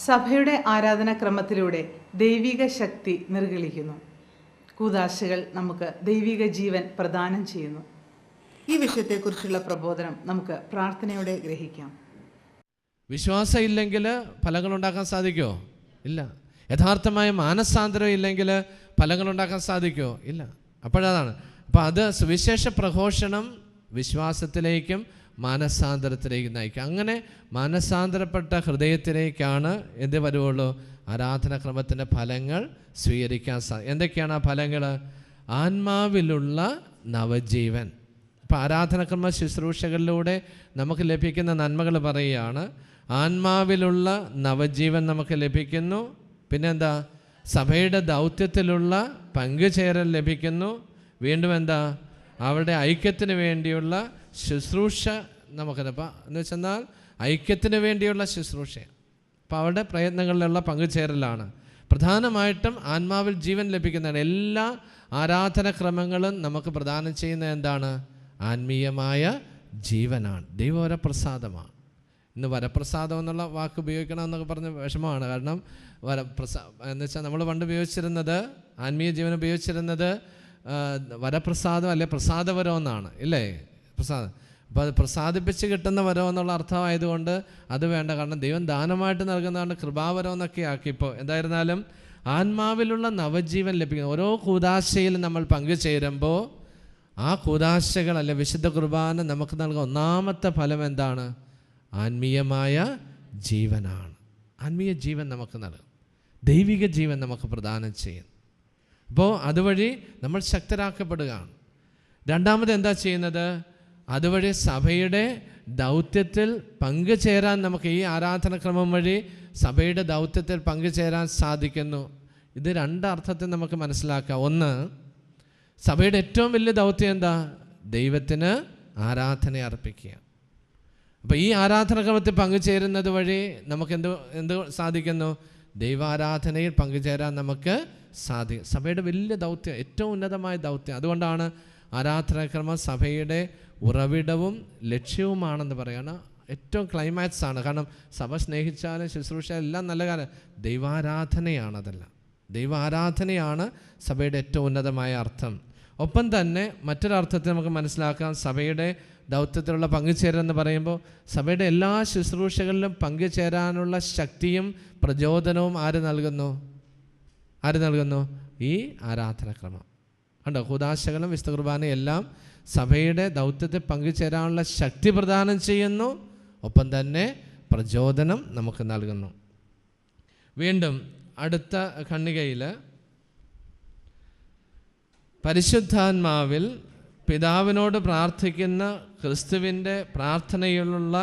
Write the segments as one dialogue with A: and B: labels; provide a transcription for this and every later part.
A: സഭയുടെ ആരാധനാക്രമത്തിലൂടെ ദൈവിക ശക്തി നിർഗളിക്കുന്നു. കൂദാശകൾ നമുക്ക് ദൈവിക ജീവൻ പ്രദാനം ചെയ്യുന്നു. ഈ വിഷയത്തെക്കുറിച്ചുള്ള പ്രബോധനം നമുക്ക് പ്രാർത്ഥനയോടെ ഗ്രഹിക്കാം.
B: വിശ്വാസം ഇല്ലെങ്കിൽ ഫലങ്ങളുണ്ടാക്കാൻ സാധിക്കുമോ? ഇല്ല. യഥാർത്ഥമായ മാനസാന്തരം ഇല്ലെങ്കിൽ ഫലങ്ങളുണ്ടാക്കാൻ സാധിക്കുമോ? ഇല്ല. അപ്പോഴതാണ് അത് സുവിശേഷ പ്രഘോഷണം വിശ്വാസത്തിലേക്കും മാനസാന്തരത്തിലേക്ക് നയിക്കുക. അങ്ങനെ മാനസാന്തരപ്പെട്ട ഹൃദയത്തിലേക്കാണ് എന്ത് വരുവുള്ളൂ? ആരാധനാക്രമത്തിൻ്റെ ഫലങ്ങൾ സ്വീകരിക്കാൻ എന്തൊക്കെയാണ് ആ ഫലങ്ങൾ? ആത്മാവിലുള്ള നവജീവൻ. ഇപ്പം ആരാധനാക്രമ ശുശ്രൂഷകളിലൂടെ നമുക്ക് ലഭിക്കുന്ന നന്മകൾ പറയുകയാണ്. ആത്മാവിലുള്ള നവജീവൻ നമുക്ക് ലഭിക്കുന്നു. പിന്നെന്താ? സഭയുടെ ദൗത്യത്തിലുള്ള പങ്കുചേരൽ ലഭിക്കുന്നു. വീണ്ടും എന്താ? അവരുടെ ഐക്യത്തിന് വേണ്ടിയുള്ള ശുശ്രൂഷ നമുക്കത് എന്ന് വെച്ചെന്നാൽ ഐക്യത്തിന് വേണ്ടിയുള്ള ശുശ്രൂഷ. അപ്പോൾ അവരുടെ പ്രയത്നങ്ങളിലുള്ള പങ്കുചേരലാണ്. പ്രധാനമായിട്ടും ആത്മാവിൽ ജീവൻ ലഭിക്കുന്നതാണ്. എല്ലാ ആരാധനാക്രമങ്ങളും നമുക്ക് പ്രദാനം ചെയ്യുന്ന എന്താണ്? ആത്മീയമായ ജീവനാണ്. ദൈവവരപ്രസാദമാണ്. ഇന്ന് വരപ്രസാദം എന്നുള്ള വാക്ക് ഉപയോഗിക്കണം എന്നൊക്കെ പറഞ്ഞ വിഷമമാണ്. കാരണം എന്ന് വെച്ചാൽ നമ്മൾ പണ്ട് ഉപയോഗിച്ചിരുന്നത്, ആത്മീയ ജീവൻ ഉപയോഗിച്ചിരുന്നത് വരപ്രസാദം അല്ലെ പ്രസാദവരം എന്നാണ്, ഇല്ലേ? പ്രസാദം. അപ്പോൾ അത് പ്രസാദിപ്പിച്ച് കിട്ടുന്ന വരം എന്നുള്ള അർത്ഥമായതുകൊണ്ട് അത് വേണ്ട. കാരണം ദൈവം ദാനമായിട്ട് നൽകുന്നതാണ് കൃപാവരം എന്നൊക്കെ ആക്കി. ഇപ്പോൾ എന്തായിരുന്നാലും ആത്മാവിലുള്ള നവജീവൻ ലഭിക്കുന്ന ഓരോ കൂദാശയിലും നമ്മൾ പങ്കുചേരുമ്പോൾ ആ കൂദാശകൾ അല്ലെ വിശുദ്ധ കുർബാന നമുക്ക് നൽകുന്ന ഒന്നാമത്തെ ഫലം എന്താണ്? ആത്മീയമായ ജീവനാണ്. ആത്മീയ ജീവൻ നമുക്ക് നൽകും. ദൈവിക ജീവൻ നമുക്ക് പ്രദാനം ചെയ്യും. അപ്പോൾ അതുവഴി നമ്മൾ ശക്തരാക്കപ്പെടുകയാണ്. രണ്ടാമത് എന്താ ചെയ്യുന്നത്? അതുവഴി സഭയുടെ ദൗത്യത്തിൽ പങ്കുചേരാൻ നമുക്ക് ഈ ആരാധനാക്രമം വഴി സഭയുടെ ദൗത്യത്തിൽ പങ്കുചേരാൻ സാധിക്കുന്നു. ഇത് രണ്ടർത്ഥത്തിൽ നമുക്ക് മനസ്സിലാക്കാം. ഒന്ന്, സഭയുടെ ഏറ്റവും വലിയ ദൗത്യം എന്താ? ദൈവത്തിന് ആരാധന അർപ്പിക്കുക. അപ്പോൾ ഈ ആരാധനാക്രമത്തിൽ പങ്കുചേരുന്നത് വഴി നമുക്ക് എന്ത് സാധിക്കുന്നു? ദൈവാരാധനയിൽ പങ്കുചേരാൻ നമുക്ക് സാധിക്കും. സഭയുടെ വലിയ ദൗത്യം, ഏറ്റവും ഉന്നതമായ ദൗത്യം. അതുകൊണ്ടാണ് ആരാധനാക്രമം സഭയുടെ ഉറവിടവും ലക്ഷ്യവുമാണെന്ന് പറയുകയാണ്. ഏറ്റവും ക്ലൈമാക്സ് ആണ്. കാരണം സഭ സ്നേഹിച്ചാലും ശുശ്രൂഷ എല്ലാം നല്ല കാര്യം. ദൈവാരാധനയാണ്. അതെല്ലാം ദൈവാരാധനയാണ് സഭയുടെ ഏറ്റവും ഉന്നതമായ അർത്ഥം. ഒപ്പം തന്നെ മറ്റൊരർത്ഥത്തിൽ നമുക്ക് മനസ്സിലാക്കാം, സഭയുടെ ദൗത്യത്തിലുള്ള പങ്കുചേരലെന്ന് പറയുമ്പോൾ സഭയുടെ എല്ലാ ശുശ്രൂഷകളിലും പങ്കുചേരാനുള്ള ശക്തിയും പ്രചോദനവും ആര് നൽകുന്നു? ഈ ആരാധനാക്രമം. കണ്ടോ? കൂദാശകളും വിശുദ്ധ കുർബാനയും എല്ലാം സഭയുടെ ദൗത്യത്തിൽ പങ്കുചേരാനുള്ള ശക്തി പ്രദാനം ചെയ്യുന്നു. ഒപ്പം തന്നെ പ്രചോദനം നമുക്ക് നൽകുന്നു. വീണ്ടും അടുത്ത ഖണ്ഡികയിൽ പരിശുദ്ധാത്മാവിൽ പിതാവിനോട് പ്രാർത്ഥിക്കുന്ന ക്രിസ്തുവിൻ്റെ പ്രാർത്ഥനയിലുള്ള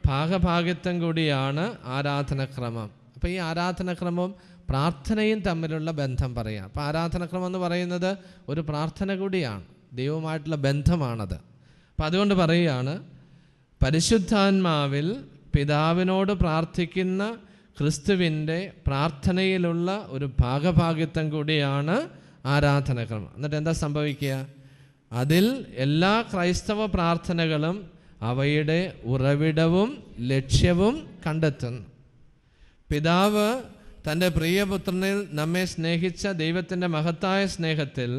B: ഭാഗഭാഗിത്വം കൂടിയാണ് ആരാധനാക്രമം. അപ്പോൾ ഈ ആരാധനാക്രമവും പ്രാർത്ഥനയും തമ്മിലുള്ള ബന്ധം പറയാം. അപ്പോൾ ആരാധനാക്രമം എന്ന് പറയുന്നത് ഒരു പ്രാർത്ഥന കൂടിയാണ്, ദൈവവുമായിട്ടുള്ള ബന്ധമാണത്. അപ്പം അതുകൊണ്ട് പറയുകയാണ്, പരിശുദ്ധാത്മാവിൽ പിതാവിനോട് പ്രാർത്ഥിക്കുന്ന ക്രിസ്തുവിൻ്റെ പ്രാർത്ഥനയിലുള്ള ഒരു ഭാഗഭാഗിത്വം കൂടിയാണ് ആരാധനാക്രമം. എന്നിട്ട് എന്താ സംഭവിക്കുക? അതിൽ എല്ലാ ക്രൈസ്തവ പ്രാർത്ഥനകളും അവയുടെ ഉറവിടവും ലക്ഷ്യവും കണ്ടെത്തുന്നു. പിതാവ് തൻ്റെ പ്രിയപുത്രനിൽ നമ്മെ സ്നേഹിച്ച ദൈവത്തിൻ്റെ മഹത്തായ സ്നേഹത്തിൽ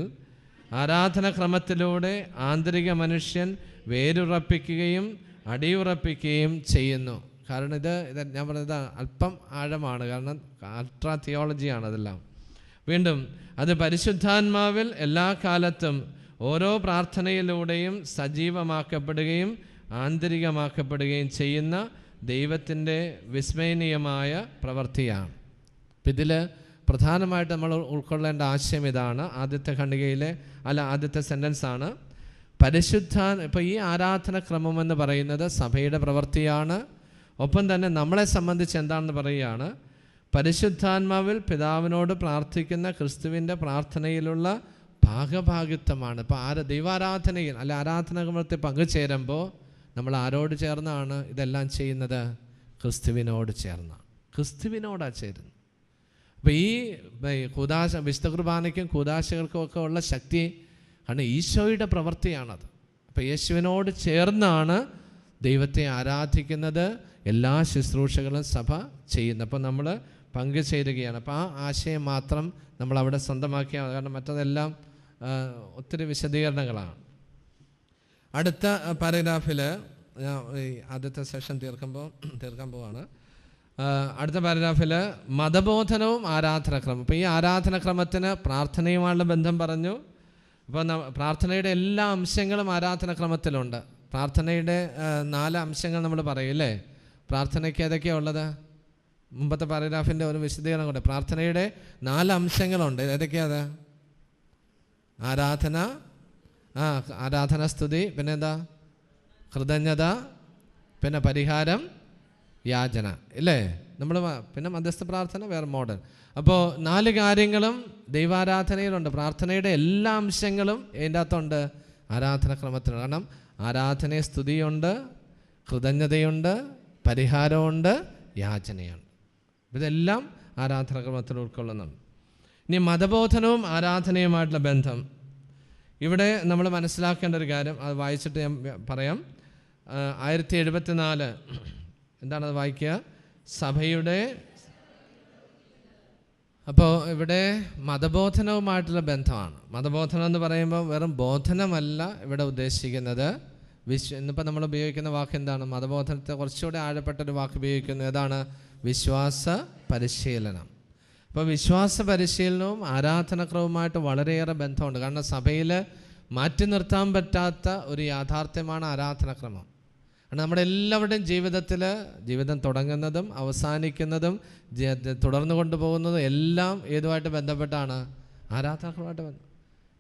B: ആരാധനാക്രമത്തിലൂടെ ആന്തരിക മനുഷ്യൻ വേരുറപ്പിക്കുകയും അടിയുറപ്പിക്കുകയും ചെയ്യുന്നു. കാരണം ഇത് ഞാൻ പറഞ്ഞത് അല്പം ആഴമാണ്. കാരണം അൾട്രാ തിയോളജിയാണ് അതെല്ലാം. വീണ്ടും അത് പരിശുദ്ധാത്മാവിൽ എല്ലാ കാലത്തും ഓരോ പ്രാർത്ഥനയിലൂടെയും സജീവമാക്കപ്പെടുകയും ആന്തരികമാക്കപ്പെടുകയും ചെയ്യുന്ന ദൈവത്തിൻ്റെ വിസ്മയനീയമായ പ്രവൃത്തിയാണ്. ഇതിൽ പ്രധാനമായിട്ട് നമ്മൾ ഉൾക്കൊള്ളേണ്ട ആശയം ഇതാണ്. ആദ്യത്തെ ഖണ്ഡികയിലെ ആദ്യത്തെ സെൻറ്റൻസാണ് ഇപ്പോൾ ഈ ആരാധനാക്രമം എന്ന് പറയുന്നത് സഭയുടെ പ്രവൃത്തിയാണ്. ഒപ്പം തന്നെ നമ്മളെ സംബന്ധിച്ച് എന്താണെന്ന് പറയുകയാണ്, പരിശുദ്ധാത്മാവിൽ പിതാവിനോട് പ്രാർത്ഥിക്കുന്ന ക്രിസ്തുവിൻ്റെ പ്രാർത്ഥനയിലുള്ള ഭാഗഭാഗിത്വമാണ്. ഇപ്പോൾ ദൈവാരാധനയിൽ ആരാധനാക്രമത്തിൽ പങ്കുചേരുമ്പോൾ നമ്മൾ ആരോട് ചേർന്നാണ് ഇതെല്ലാം ചെയ്യുന്നത്? ക്രിസ്തുവിനോട് ചേർന്നാണ്. ക്രിസ്തുവിനോടാണ് ചേരുന്നത്. അപ്പോൾ ഈ കൂദാശ വിശുദ്ധ കുർബാനയ്ക്കും കൂദാശകൾക്കും ഒക്കെ ഉള്ള ശക്തി കാരണം ഈശോയുടെ പ്രവൃത്തിയാണത്. അപ്പോൾ യേശുവിനോട് ചേർന്നാണ് ദൈവത്തെ ആരാധിക്കുന്നത് എല്ലാ ശുശ്രൂഷകളും സഭ ചെയ്യുന്നു. അപ്പോൾ നമ്മൾ പങ്കുചേരുകയാണ്. അപ്പോൾ ആ ആശയം മാത്രം നമ്മളവിടെ സ്വന്തമാക്കിയാൽ, കാരണം മറ്റതെല്ലാം ഒത്തിരി വിശദീകരണങ്ങളാണ്. അടുത്ത പാരഗ്രാഫിൽ ആദ്യത്തെ സെഷൻ തീർക്കാൻ പോവാണ്. അടുത്ത പാരഗ്രാഫിൽ മതബോധനവും ആരാധനക്രമം. അപ്പോൾ ഈ ആരാധനക്രമത്തിന് പ്രാർത്ഥനയുമായുള്ള ബന്ധം പറഞ്ഞു. അപ്പോൾ പ്രാർത്ഥനയുടെ എല്ലാ അംശങ്ങളും ആരാധനക്രമത്തിലുണ്ട്. പ്രാർത്ഥനയുടെ 4 അംശങ്ങൾ നമ്മൾ പറയില്ലേ? പ്രാർത്ഥനയ്ക്ക് ഏതൊക്കെയാണ് ഉള്ളത്? മുമ്പത്തെ പാരഗ്രാഫിൻ്റെ ഒരു വിശദീകരണം കൊണ്ട് പ്രാർത്ഥനയുടെ 4 അംശങ്ങളുണ്ട്. ഏതൊക്കെയാണ്? ആരാധന, സ്തുതി, പിന്നെ എന്താ? കൃതജ്ഞത, പിന്നെ പരിഹാരം, യാചന, ഇല്ലേ? നമ്മൾ പിന്നെ മധ്യസ്ഥ പ്രാർത്ഥന വേറെ മോഡൽ. അപ്പോൾ 4 കാര്യങ്ങളും ദൈവാരാധനയിലുണ്ട്. പ്രാർത്ഥനയുടെ എല്ലാ അംശങ്ങളും ഇതിൻ്റെ അകത്തുണ്ട് ആരാധനക്രമത്തിലുണ്ട്. കാരണം ആരാധനയെ സ്തുതിയുണ്ട്, കൃതജ്ഞതയുണ്ട്, പരിഹാരമുണ്ട്, യാചനയുണ്ട്. ഇതെല്ലാം ആരാധനക്രമത്തിൽ ഉൾക്കൊള്ളുന്നുണ്ട്. ഇനി മതബോധനവും ആരാധനയുമായിട്ടുള്ള ബന്ധം. ഇവിടെ നമ്മൾ മനസ്സിലാക്കേണ്ട ഒരു കാര്യം, അത് വായിച്ചിട്ട് ഞാൻ പറയാം. 1074 എന്താണത് വായിക്കുക? സഭയുടെ. അപ്പോൾ ഇവിടെ മതബോധനവുമായിട്ടുള്ള ബന്ധമാണ്. മതബോധനം എന്ന് പറയുമ്പോൾ വെറും ബോധനമല്ല ഇവിടെ ഉദ്ദേശിക്കുന്നത്. ഇന്നിപ്പോൾ നമ്മൾ ഉപയോഗിക്കുന്ന വാക്ക് എന്താണ്? മതബോധനത്തെ കുറച്ചുകൂടെ ആഴപ്പെട്ടൊരു വാക്ക് ഉപയോഗിക്കുന്നത് ഏതാണ്? വിശ്വാസ പരിശീലനം. അപ്പോൾ വിശ്വാസ പരിശീലനവും ആരാധനക്രമവുമായിട്ട് വളരെയേറെ ബന്ധമുണ്ട്. കാരണം സഭയിൽ മാറ്റി നിർത്താൻ പറ്റാത്ത ഒരു യാഥാർത്ഥ്യമാണ് ആരാധനക്രമം. കാരണം നമ്മുടെ എല്ലാവരുടെയും ജീവിതം തുടങ്ങുന്നതും അവസാനിക്കുന്നതും തുടർന്നു കൊണ്ടുപോകുന്നതും എല്ലാം ഏതുമായിട്ട് ബന്ധപ്പെട്ടാണ്? ആരാധനക്രമമായിട്ട് ബന്ധം.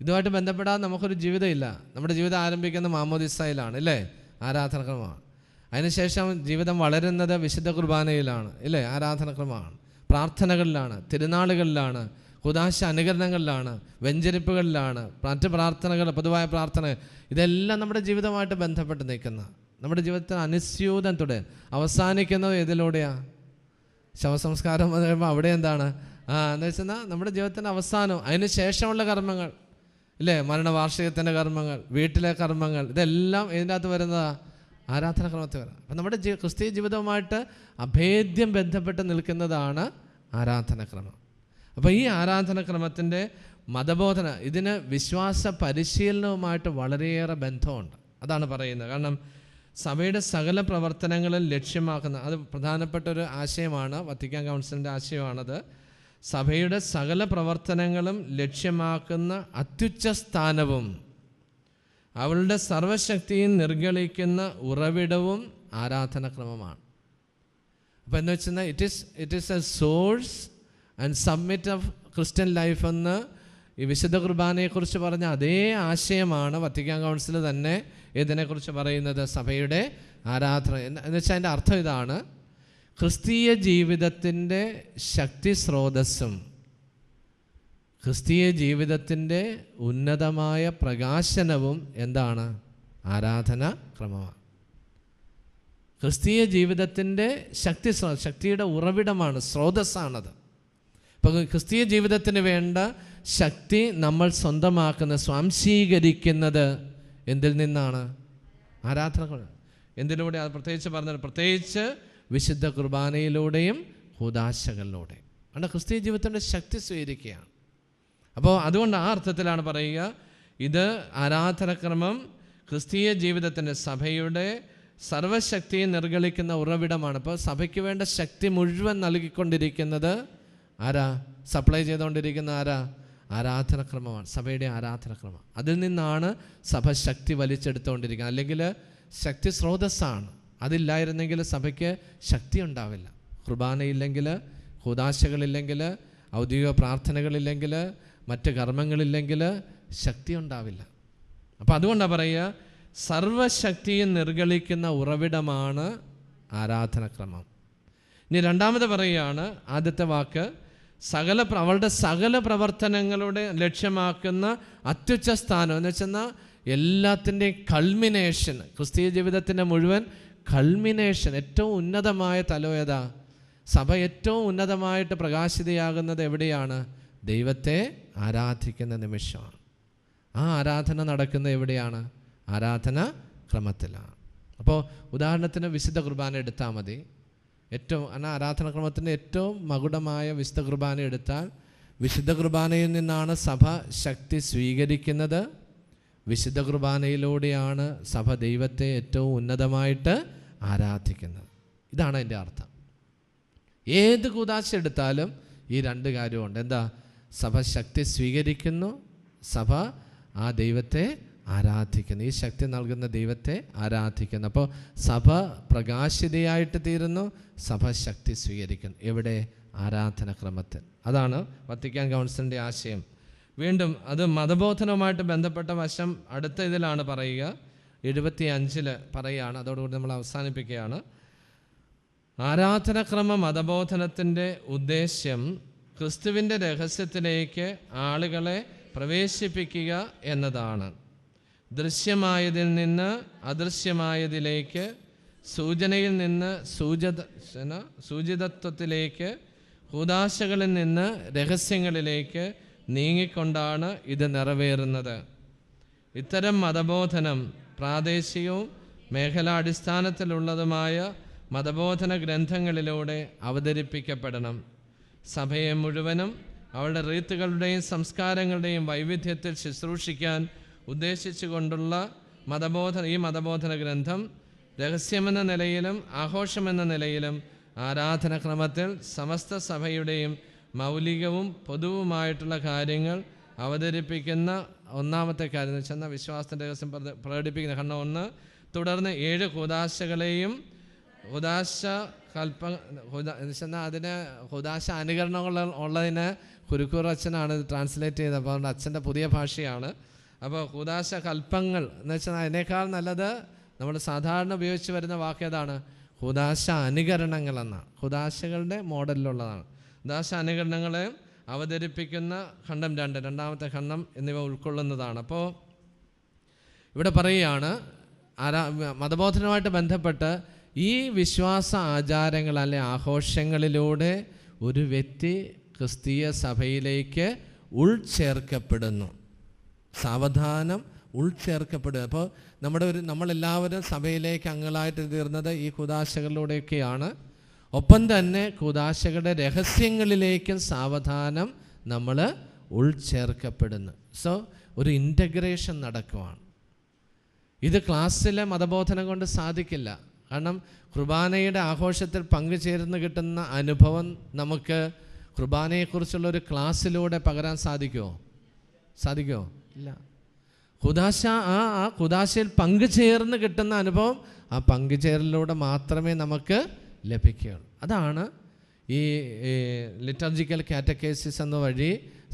B: ഇതുമായിട്ട് ബന്ധപ്പെടാതെ നമുക്കൊരു ജീവിതമില്ല. നമ്മുടെ ജീവിതം ആരംഭിക്കുന്ന മാമോദിസയിലാണ്, ഇല്ലേ? ആരാധനക്രമമാണ്. അതിനുശേഷം ജീവിതം വളരുന്നത് വിശുദ്ധ കുർബാനയിലാണ്, ഇല്ലേ? ആരാധനക്രമമാണ്. പ്രാർത്ഥനകളിലാണ്, തിരുനാളുകളിലാണ്, കുദാശ അനുകരണങ്ങളിലാണ്, വെഞ്ചരിപ്പുകളിലാണ്, മറ്റ് പ്രാർത്ഥനകൾ, പൊതുവായ പ്രാർത്ഥന, ഇതെല്ലാം നമ്മുടെ ജീവിതമായിട്ട് ബന്ധപ്പെട്ട് നിൽക്കുന്ന, നമ്മുടെ ജീവിതത്തിന് അനുസ്യൂതം അവസാനിക്കുന്നത് ഇതിലൂടെയാണ്. ശവസംസ്കാരം എന്ന് പറയുമ്പോൾ അവിടെ എന്താണ്? എന്താ വെച്ചാൽ നമ്മുടെ ജീവിതത്തിൻ്റെ അവസാനം, അതിന് ശേഷമുള്ള കർമ്മങ്ങൾ, ഇല്ലേ? മരണവാർഷികത്തിൻ്റെ കർമ്മങ്ങൾ, വീട്ടിലെ കർമ്മങ്ങൾ, ഇതെല്ലാം ഇതിൻ്റെ അകത്ത് വരുന്നതാണ് ആരാധനക്രമത്തിൽ വരാം. അപ്പം നമ്മുടെ ക്രിസ്തീയ ജീവിതവുമായിട്ട് അഭേദ്യം ബന്ധപ്പെട്ട് നിൽക്കുന്നതാണ് ആരാധനക്രമം. അപ്പോൾ ഈ ആരാധനക്രമത്തിൻ്റെ മതബോധന, ഇതിന് വിശ്വാസ പരിശീലനവുമായിട്ട് വളരെയേറെ ബന്ധമുണ്ട്. അതാണ് പറയുന്നത്. കാരണം സഭയുടെ സകല പ്രവർത്തനങ്ങളും ലക്ഷ്യമാക്കുന്ന, അത് പ്രധാനപ്പെട്ട ഒരു ആശയമാണ്, വത്തിക്കാൻ കൗൺസിലിൻ്റെ ആശയമാണത്. സഭയുടെ സകല പ്രവർത്തനങ്ങളും ലക്ഷ്യമാക്കുന്ന അത്യുച്ച സ്ഥാനവും അവളുടെ സർവശക്തിയും നിർഗളിക്കുന്ന ഉറവിടവും ആരാധനക്രമമാണ്. അപ്പോൾ എന്ന് വെച്ചാൽ it is A source and submit of Christian life എന്ന് ഈ വിശുദ്ധ കുർബാനയെക്കുറിച്ച് പറഞ്ഞ അതേ ആശയമാണ് വത്തിക്കാൻ കൗൺസിൽ തന്നെ ഇതിനെക്കുറിച്ച് പറയുന്നത്. സഭയുടെ ആരാധന എന്ന് വെച്ചാൽ അതിൻ്റെ അർത്ഥം ഇതാണ്: ക്രിസ്തീയ ജീവിതത്തിൻ്റെ ശക്തി സ്രോതസ്സും ക്രിസ്തീയ ജീവിതത്തിൻ്റെ ഉന്നതമായ പ്രകാശനവും എന്താണ്? ആരാധന ക്രമമാണ്. ക്രിസ്തീയ ജീവിതത്തിൻ്റെ ശക്തിയുടെ ഉറവിടമാണ്, സ്രോതസ്സാണത്. അപ്പോൾ ക്രിസ്തീയ ജീവിതത്തിന് വേണ്ട ശക്തി നമ്മൾ സ്വന്തമാക്കുന്നത്, സ്വാംശീകരിക്കുന്നത് എന്തിൽ നിന്നാണ്? ആരാധന. എന്തിലൂടെ? അത് പ്രത്യേകിച്ച് വിശുദ്ധ കുർബാനയിലൂടെയും കൂദാശകളിലൂടെയും ആണ് ക്രിസ്തീയ ജീവിതത്തിൻ്റെ ശക്തി സ്വീകരിക്കുകയാണ്. അപ്പോൾ അതുകൊണ്ട് ആ അർത്ഥത്തിലാണ് പറയുക, ഇത് ആരാധനക്രമം ക്രിസ്തീയ ജീവിതത്തിൻ്റെ, സഭയുടെ സർവശക്തിയെ നിർഗളിക്കുന്ന ഉറവിടമാണ്. അപ്പോൾ സഭയ്ക്ക് വേണ്ട ശക്തി മുഴുവൻ നൽകിക്കൊണ്ടിരിക്കുന്നത് ആരാ? സപ്ലൈ ചെയ്തുകൊണ്ടിരിക്കുന്ന ആരാ? ആരാധനക്രമമാണ്, സഭയുടെ ആരാധനക്രമം. അതിൽ നിന്നാണ് സഭ ശക്തി വലിച്ചെടുത്തുകൊണ്ടിരിക്കുന്നത്. അല്ലെങ്കിൽ ശക്തി സ്രോതസ്സാണ്. അതില്ലായിരുന്നെങ്കിൽ സഭയ്ക്ക് ശക്തി ഉണ്ടാവില്ല. കുർബാനയില്ലെങ്കിൽ, കൂദാശകളില്ലെങ്കിൽ, ഔദ്യോഗിക പ്രാർത്ഥനകളില്ലെങ്കിൽ, മറ്റ് കർമ്മങ്ങളില്ലെങ്കിൽ ശക്തി ഉണ്ടാവില്ല. അപ്പോൾ അതുകൊണ്ടാണ് പറയുക, സർവശക്തിയെ നിർഗളിക്കുന്ന ഉറവിടമാണ് ആരാധനക്രമം. ഇനി രണ്ടാമത് പറയുകയാണ്, ആദ്യത്തെ വാക്ക് അവളുടെ സകല പ്രവർത്തനങ്ങളുടെ ലക്ഷ്യമാക്കുന്ന അത്യുച്ച സ്ഥാനം എന്ന് വെച്ചാൽ എല്ലാത്തിൻ്റെയും കൾമിനേഷൻ, ക്രിസ്തീയ ജീവിതത്തിൻ്റെ മുഴുവൻ കൾമിനേഷൻ, ഏറ്റവും ഉന്നതമായ തലം ഏതാ? സഭ ഏറ്റവും ഉന്നതമായിട്ട് പ്രകാശിതയാകുന്നത് എവിടെയാണ്? ദൈവത്തെ ആരാധിക്കുന്ന നിമിഷമാണ്. ആ ആരാധന നടക്കുന്നത് എവിടെയാണ്? ആരാധന ക്രമത്തിലാണ്. അപ്പോൾ ഉദാഹരണത്തിന് വിശുദ്ധ കുർബാന എടുത്താൽ മതി. ഏറ്റവും ആരാധനാക്രമത്തിൻ്റെ ഏറ്റവും മകുടമായ വിശുദ്ധ കുർബാന എടുത്താൽ വിശുദ്ധ കുർബാനയിൽ നിന്നാണ് സഭ ശക്തി സ്വീകരിക്കുന്നത്. വിശുദ്ധ കുർബാനയിലൂടെയാണ് സഭ ദൈവത്തെ ഏറ്റവും ഉന്നതമായിട്ട് ആരാധിക്കുന്നത്. ഇതാണ് അതിൻ്റെ അർത്ഥം. ഏത് കൂദാശ എടുത്താലും ഈ രണ്ട് കാര്യമുണ്ട്. എന്താ? സഭ ശക്തി സ്വീകരിക്കുന്നു, സഭ ആ ദൈവത്തെ ആരാധിക്കുന്നു, ഈ ശക്തി നൽകുന്ന ദൈവത്തെ ആരാധിക്കുന്നു. അപ്പോൾ സഭ പ്രകാശിതയായിട്ട് തീരുന്നു, സഭ ശക്തി സ്വീകരിക്കുന്നു. എവിടെ? ആരാധനക്രമത്തിൽ. അതാണ് വത്തിക്കാൻ കൗൺസിലിൻ്റെ ആശയം. വീണ്ടും അത് മതബോധനവുമായിട്ട് ബന്ധപ്പെട്ട വശം അടുത്ത ഇതിലാണ് പറയുക. 75 പറയുകയാണ്. അതോടുകൂടി നമ്മൾ അവസാനിപ്പിക്കുകയാണ്. ആരാധനക്രമ മതബോധനത്തിൻ്റെ ഉദ്ദേശ്യം ക്രിസ്തുവിൻ്റെ രഹസ്യത്തിലേക്ക് ആളുകളെ പ്രവേശിപ്പിക്കുക എന്നതാണ്. ദൃശ്യമായതിൽ നിന്ന് അദൃശ്യമായതിലേക്ക്, സൂചനയിൽ നിന്ന് സൂചിതത്വത്തിലേക്ക്, കൂദാശകളിൽ നിന്ന് രഹസ്യങ്ങളിലേക്ക് നീങ്ങിക്കൊണ്ടാണ് ഇത് നിറവേറുന്നത്. ഇത്തരം മതബോധനം പ്രാദേശികവും മേഖലാടിസ്ഥാനത്തിലുള്ളതുമായ മതബോധന ഗ്രന്ഥങ്ങളിലൂടെ അവതരിപ്പിക്കപ്പെടണം. സഭയെ മുഴുവനും അവളുടെ റീത്തുകളുടെയും സംസ്കാരങ്ങളുടെയും വൈവിധ്യത്തിൽ ശുശ്രൂഷിക്കാൻ ഉദ്ദേശിച്ചുകൊണ്ടുള്ള ഈ മതബോധന ഗ്രന്ഥം രഹസ്യമെന്ന നിലയിലും ആഘോഷമെന്ന നിലയിലും ആരാധനാക്രമത്തിൽ സമസ്ത സഭയുടെയും മൗലികവും പൊതുവുമായിട്ടുള്ള കാര്യങ്ങൾ അവതരിപ്പിക്കുന്ന ഒന്നാമത്തെ കാര്യം എന്ന് വെച്ചാൽ വിശ്വാസത്തിൻ്റെ രഹസ്യം പ്രകടിപ്പിക്കുന്ന ഖണ്ഡം 1. തുടർന്ന് 7 കൂദാശകളെയും അതിന് കൂദാശ അനുകരണങ്ങൾ ഉള്ളതിന് കുരുക്കൂർ അച്ഛനാണ് ഇത് ട്രാൻസ്ലേറ്റ് ചെയ്തത്. അപ്പോൾ അതുകൊണ്ട് അച്ഛൻ്റെ പുതിയ ഭാഷയാണ്. അപ്പോൾ കൂദാശ കൽപ്പങ്ങൾ എന്ന് വെച്ചാൽ അതിനേക്കാൾ നല്ലത് നമ്മൾ സാധാരണ ഉപയോഗിച്ച് വരുന്ന വാക്ക് ഏതാണ്? കൂദാശ അനുകരണങ്ങൾ എന്നാണ്. കൂദാശകളുടെ മോഡലിലുള്ളതാണ്. കൂദാശ അനുകരണങ്ങളെ അവതരിപ്പിക്കുന്ന ഖണ്ഡം 2, രണ്ടാമത്തെ ഖണ്ഡം എന്നിവ ഉൾക്കൊള്ളുന്നതാണ്. അപ്പോൾ ഇവിടെ പറയുകയാണ് മതബോധനവുമായിട്ട് ബന്ധപ്പെട്ട് ഈ വിശ്വാസ ആചാരങ്ങൾ അല്ലെ ആഘോഷങ്ങളിലൂടെ ഒരു വ്യക്തി ക്രിസ്തീയ സഭയിലേക്ക് ഉൾച്ചേർക്കപ്പെടുന്നു. സാവധാനം ഉൾച്ചേർക്കപ്പെടുക. അപ്പോൾ നമ്മളെല്ലാവരും സഭയിലേക്ക് അംഗങ്ങളായിട്ട് തീർന്നത് ഈ കൂദാശകളിലൂടെയൊക്കെയാണ്. ഒപ്പം തന്നെ കൂദാശകളുടെ രഹസ്യങ്ങളിലേക്കും സാവധാനം നമ്മൾ ഉൾച്ചേർക്കപ്പെടുന്നു. സോ ഒരു ഇൻ്റഗ്രേഷൻ നടക്കുവാണ്. ഇത് ക്ലാസ്സിലെ മതബോധനം കൊണ്ട് സാധിക്കില്ല. കാരണം കുർബാനയുടെ ആഘോഷത്തിൽ പങ്കുചേർന്ന് കിട്ടുന്ന അനുഭവം നമുക്ക് കുർബാനയെക്കുറിച്ചുള്ള ഒരു ക്ലാസ്സിലൂടെ പകരാൻ സാധിക്കുമോ? ഇല്ല. ആ കുദാശയിൽ പങ്കുചേർന്ന് കിട്ടുന്ന അനുഭവം ആ പങ്കുചേരലിലൂടെ മാത്രമേ നമുക്ക് ലഭിക്കുകയുള്ളൂ. അതാണ് ഈ ലിറ്റർജിക്കൽ കാറ്റക്കേസിസ് എന്ന വഴി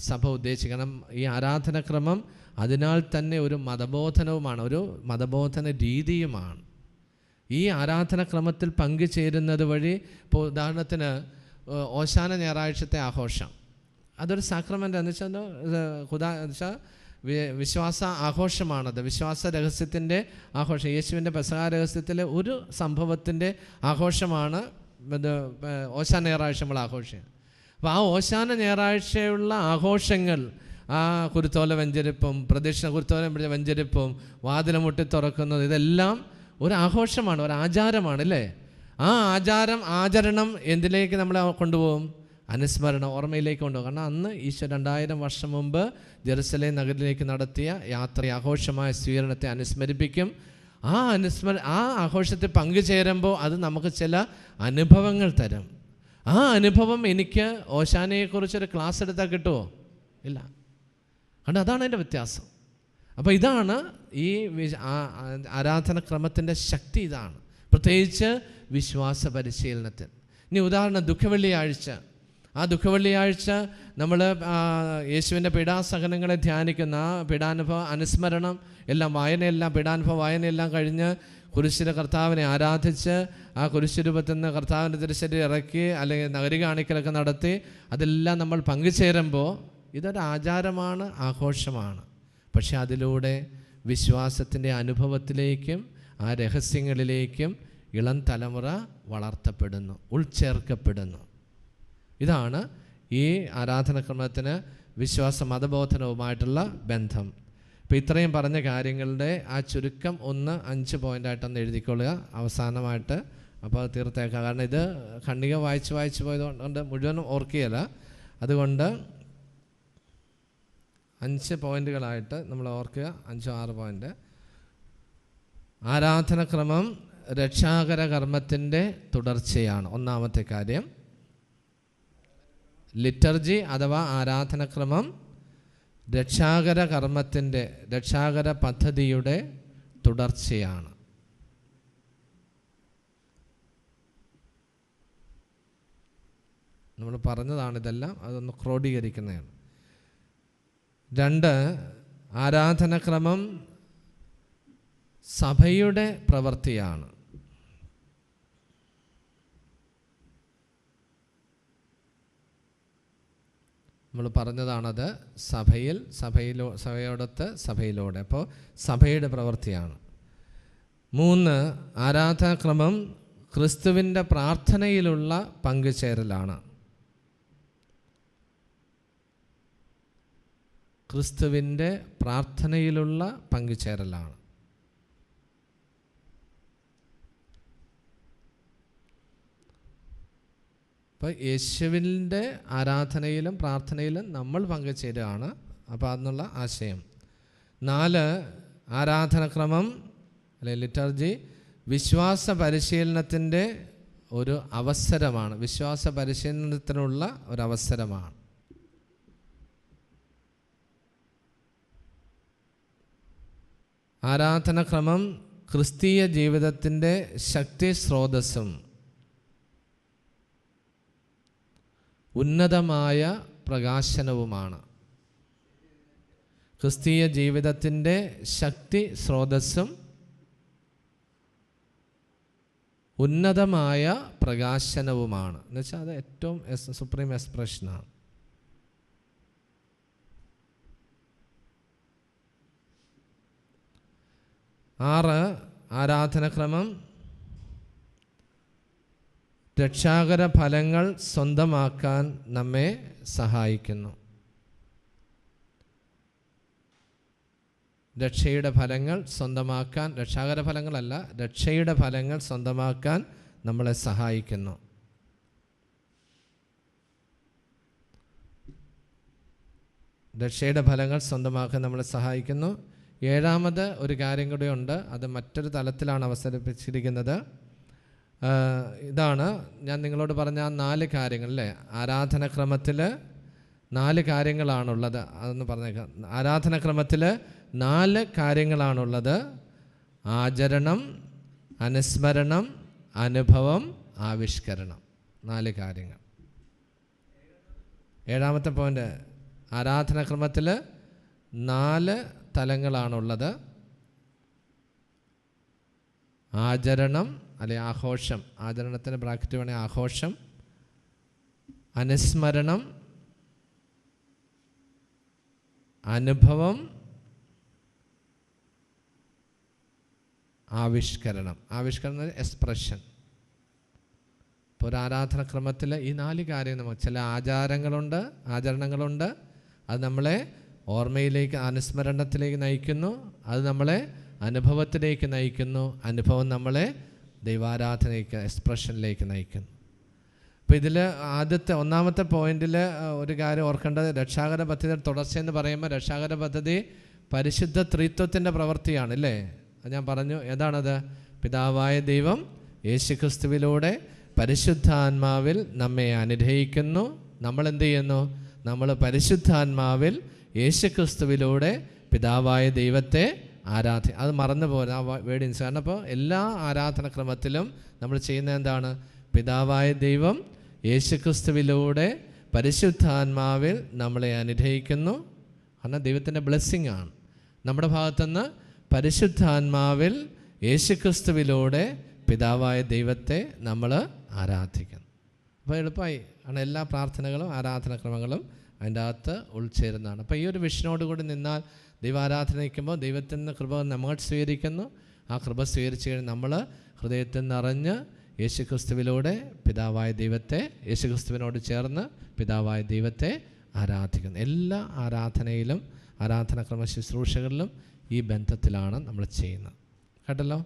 B: സഭ ഉദ്ദേശിക്കണം. ഈ ആരാധനക്രമം അതിനാൽ തന്നെ ഒരു മതബോധനവുമാണ്, ഒരു മതബോധന രീതിയുമാണ്. ഈ ആരാധനക്രമത്തിൽ പങ്കുചേരുന്നത് വഴി, ഇപ്പോൾ ഉദാഹരണത്തിന് ഓശാന ഞായറാഴ്ചത്തെ ആഘോഷം, അതൊരു സാക്രമെൻ്റ് എന്ന് വെച്ചാൽ വിശ്വാസ ആഘോഷമാണത്. വിശ്വാസ രഹസ്യത്തിൻ്റെ ആഘോഷം, യേശുവിൻ്റെ പെസഹ രഹസ്യത്തിലെ ഒരു സംഭവത്തിൻ്റെ ആഘോഷമാണ് ഓശാന ഞായറാഴ്ച നമ്മൾ ആഘോഷിക്കുക. അപ്പോൾ ആ ഓശാന ഞായറാഴ്ചയുള്ള ആഘോഷങ്ങൾ, ആ കുരുത്തോല വെഞ്ചരിപ്പും പ്രദക്ഷിണ കുരുത്തോല വെഞ്ചരിപ്പും വാതിൽ മുട്ടി തുറക്കുന്നത്, ഇതെല്ലാം ഒരു ആഘോഷമാണ്, ഒരു ആചാരമാണ് അല്ലേ? ആ ആചരണം എന്തിലേക്ക് നമ്മളെ കൊണ്ടുപോകും? അനുസ്മരണം, ഓർമ്മയിലേക്ക് കൊണ്ടുപോകും. കാരണം അന്ന് ഈശോ 2000 വർഷം മുമ്പ് ജെറുസലേം നഗരത്തിലേക്ക് നടത്തിയ ആഘോഷമായ സ്വീകരണത്തെ അനുസ്മരിപ്പിക്കും. ആ ആഘോഷത്തിൽ പങ്കുചേരുമ്പോൾ അത് നമുക്ക് ചില അനുഭവങ്ങൾ തരും. ആ അനുഭവം എനിക്ക് ഓശാനയെക്കുറിച്ചൊരു ക്ലാസ് എടുത്താൽ കിട്ടുമോ? ഇല്ല. കാരണം അതാണ് അതിൻ്റെ വ്യത്യാസം. അപ്പോൾ ഇതാണ് ഈ ആരാധനക്രമത്തിൻ്റെ ശക്തി. ഇതാണ് പ്രത്യേകിച്ച് വിശ്വാസ പരിശീലനത്തിൽ. ഇനി ഉദാഹരണം ദുഃഖവെള്ളിയാഴ്ച. ആ ദുഃഖവെള്ളിയാഴ്ച നമ്മൾ യേശുവിൻ്റെ പീഡാസഹനങ്ങളെ ധ്യാനിക്കുന്ന ആ പീഡാനുഭവ അനുസ്മരണം പീഡാനുഭവ വായനയെല്ലാം കഴിഞ്ഞ് കുരിശിലെ കർത്താവിനെ ആരാധിച്ച് ആ കുരിശുരൂപത്തിൽ നിന്ന് കർത്താവിൻ്റെ തിരുശരീരം ഇറക്കി അല്ലെങ്കിൽ നഗരി കാണിക്കലൊക്കെ നടത്തി അതെല്ലാം നമ്മൾ പങ്കുചേരുമ്പോൾ ഇതൊരു ആചാരമാണ്, ആഘോഷമാണ്. പക്ഷെ അതിലൂടെ വിശ്വാസത്തിൻ്റെ അനുഭവത്തിലേക്കും ആ രഹസ്യങ്ങളിലേക്കും ഇളം തലമുറ വളർത്തപ്പെടുന്നു, ഉൾച്ചേർക്കപ്പെടുന്നു. ഇതാണ് ഈ ആരാധനക്രമത്തിന് വിശ്വാസ മതബോധനവുമായിട്ടുള്ള ബന്ധം. അപ്പോൾ ഇത്രയും പറഞ്ഞ കാര്യങ്ങളുടെ ആ ചുരുക്കം 5 പോയിൻ്റായിട്ടൊന്ന് എഴുതിക്കൊള്ളുക അവസാനമായിട്ട്. അപ്പോൾ അത് തീർത്തേക്കാം. കാരണം ഇത് ഖണ്ഡിക വായിച്ച് പോയതുകൊണ്ട് മുഴുവനും ഓർക്കുകയില്ല. അതുകൊണ്ട് 5 പോയിൻ്റുകളായിട്ട് നമ്മൾ ഓർക്കുക. 5-6 പോയിൻ്റ്. ആരാധനക്രമം രക്ഷാകര കർമ്മത്തിൻ്റെ തുടർച്ചയാണ്. ഒന്നാമത്തെ കാര്യം. ലിറ്റർജി അഥവാ ആരാധനക്രമം രക്ഷാകര കർമ്മത്തിൻ്റെ, രക്ഷാകര പദ്ധതിയുടെ തുടർച്ചയാണ്. നമ്മൾ പറഞ്ഞതാണിതെല്ലാം, അതൊന്ന് ക്രോഡീകരിക്കുന്നതാണ്. 2, ആരാധനക്രമം സഭയുടെ പ്രവൃത്തിയാണ്. നമ്മൾ പറഞ്ഞതാണത്. സഭയോടൊത്ത് സഭയിലൂടെ, അപ്പോൾ സഭയുടെ പ്രവൃത്തിയാണ്. 3, ആരാധനാക്രമം ക്രിസ്തുവിൻ്റെ പ്രാർത്ഥനയിലുള്ള പങ്കുചേരലാണ്. ക്രിസ്തുവിൻ്റെ പ്രാർത്ഥനയിലുള്ള പങ്കുചേരലാണ്. അപ്പോൾ യേശുവിൻ്റെ ആരാധനയിലും പ്രാർത്ഥനയിലും നമ്മൾ പങ്കുചേരുകയാണ്. അപ്പോൾ അതിനുള്ള ആശയം. 4, ആരാധനക്രമം അല്ലെങ്കിൽ ലിറ്റർജി വിശ്വാസ പരിശീലനത്തിൻ്റെ ഒരു അവസരമാണ്. വിശ്വാസ പരിശീലനത്തിനുള്ള ഒരവസരമാണ്. ആരാധനക്രമം ക്രിസ്തീയ ജീവിതത്തിൻ്റെ ശക്തി സ്രോതസ്സും ഉന്നതമായ പ്രകാശനവുമാണ്. ക്രിസ്തീയ ജീവിതത്തിൻ്റെ ശക്തി സ്രോതസ്സും ഉന്നതമായ പ്രകാശനവുമാണ്. എന്നുവെച്ചാൽ അത് ഏറ്റവും സുപ്രീം എക്സ്പ്രഷനാണ്. ആറ്, ആരാധനക്രമം രക്ഷാകര ഫലങ്ങൾ സ്വന്തമാക്കാൻ നമ്മെ സഹായിക്കുന്നു. രക്ഷയുടെ ഫലങ്ങൾ സ്വന്തമാക്കാൻ, രക്ഷാകര ഫലങ്ങളല്ല, രക്ഷയുടെ ഫലങ്ങൾ സ്വന്തമാക്കാൻ നമ്മളെ സഹായിക്കുന്നു. രക്ഷയുടെ ഫലങ്ങൾ സ്വന്തമാക്കാൻ നമ്മളെ സഹായിക്കുന്നു. 7ാമത് ഒരു കാര്യം കൂടി ഉണ്ട്. അത് മറ്റൊരു തലത്തിലാണ് അവതരിപ്പിച്ചിരിക്കുന്നത്. ഇതാണ് ഞാൻ നിങ്ങളോട് പറഞ്ഞ 4 കാര്യങ്ങൾ അല്ലേ. ആരാധനക്രമത്തിൽ 4 കാര്യങ്ങളാണുള്ളത്. അതൊന്ന് പറഞ്ഞേക്കാം. ആരാധനക്രമത്തിൽ 4 കാര്യങ്ങളാണുള്ളത്. ആചരണം, അനുസ്മരണം, അനുഭവം, ആവിഷ്കരണം. 4 കാര്യങ്ങൾ. 7ാമത്തെ പോയിന്റ്, ആരാധനക്രമത്തിൽ 4 തലങ്ങളാണുള്ളത്. ആചരണം അല്ലെ ആഘോഷം, ആചരണത്തിന് ബ്രാക്കറ്റ് വേണേൽ ആഘോഷം, അനുസ്മരണം, അനുഭവം, ആവിഷ്കരണം. ആവിഷ്കരണം എക്സ്പ്രഷൻ. ഇപ്പോൾ ഒരു ആരാധനക്രമത്തിൽ ഈ 4 കാര്യം നമുക്ക്, ചില ആചാരങ്ങളുണ്ട്, ആചരണങ്ങളുണ്ട്. അത് നമ്മളെ ഓർമ്മയിലേക്ക്, അനുസ്മരണത്തിലേക്ക് നയിക്കുന്നു. അത് നമ്മളെ അനുഭവത്തിലേക്ക് നയിക്കുന്നു. അനുഭവം നമ്മളെ ദൈവാരാധനയ്ക്ക്, എക്സ്പ്രഷനിലേക്ക് നയിക്കുന്നു. അപ്പോൾ ഇതിൽ ഒന്നാമത്തെ പോയിന്റിൽ ഒരു കാര്യം ഓർക്കേണ്ടത്, രക്ഷാകര പദ്ധതിയുടെ തുടർച്ചയെന്ന് പറയുമ്പോൾ രക്ഷാകര പദ്ധതി പരിശുദ്ധ ത്രിത്വത്തിൻ്റെ പ്രവൃത്തിയാണ് അല്ലേ. അത് ഞാൻ പറഞ്ഞു. ഏതാണത്? പിതാവായ ദൈവം യേശുക്രിസ്തുവിലൂടെ പരിശുദ്ധാത്മാവിൽ നമ്മെ അനുഗ്രഹിക്കുന്നു. നമ്മൾ എന്ത് ചെയ്യുന്നു? നമ്മൾ പരിശുദ്ധാത്മാവിൽ യേശുക്രിസ്തുവിലൂടെ പിതാവായ ദൈവത്തെ അത് മറന്നു പോരാ ആ വേർഡിൻസ്. കാരണം അപ്പോൾ എല്ലാ ആരാധനക്രമത്തിലും നമ്മൾ ചെയ്യുന്നത് എന്താണ്? പിതാവായ ദൈവം യേശുക്രിസ്തുവിലൂടെ പരിശുദ്ധാത്മാവിൽ നമ്മളെ അനുഗ്രഹിക്കുന്നു. കാരണം ദൈവത്തിൻ്റെ ബ്ലെസ്സിങ് ആണ്. നമ്മുടെ ഭാഗത്തുനിന്ന് പരിശുദ്ധാത്മാവിൽ യേശുക്രിസ്തുവിലൂടെ പിതാവായ ദൈവത്തെ നമ്മൾ ആരാധിക്കുന്നു. അപ്പോൾ എളുപ്പമായി. കാരണം എല്ലാ പ്രാർത്ഥനകളും ആരാധനക്രമങ്ങളും അതിൻ്റെ അകത്ത് ഉൾച്ചേരുന്നതാണ്. അപ്പോൾ ഈ ഒരു വിഷനോടുകൂടി നിന്നാൽ ദൈവാരാധന നിൽക്കുമ്പോൾ ദൈവത്തിൻ്റെ കൃപ നമ്മൾ സ്വീകരിക്കുന്നു. ആ കൃപ സ്വീകരിച്ച് കഴിഞ്ഞ് നമ്മൾ ഹൃദയത്തിൽ നിറഞ്ഞ് യേശുക്രിസ്തുവിലൂടെ പിതാവായ ദൈവത്തെ, യേശുക്രിസ്തുവിനോട് ചേർന്ന് പിതാവായ ദൈവത്തെ ആരാധിക്കുന്നു. എല്ലാ ആരാധനയിലും ആരാധനാക്രമ ശുശ്രൂഷകളിലും ഈ ബന്ധത്തിലാണ് നമ്മൾ ചെയ്യുന്നത്. കേട്ടല്ലോ.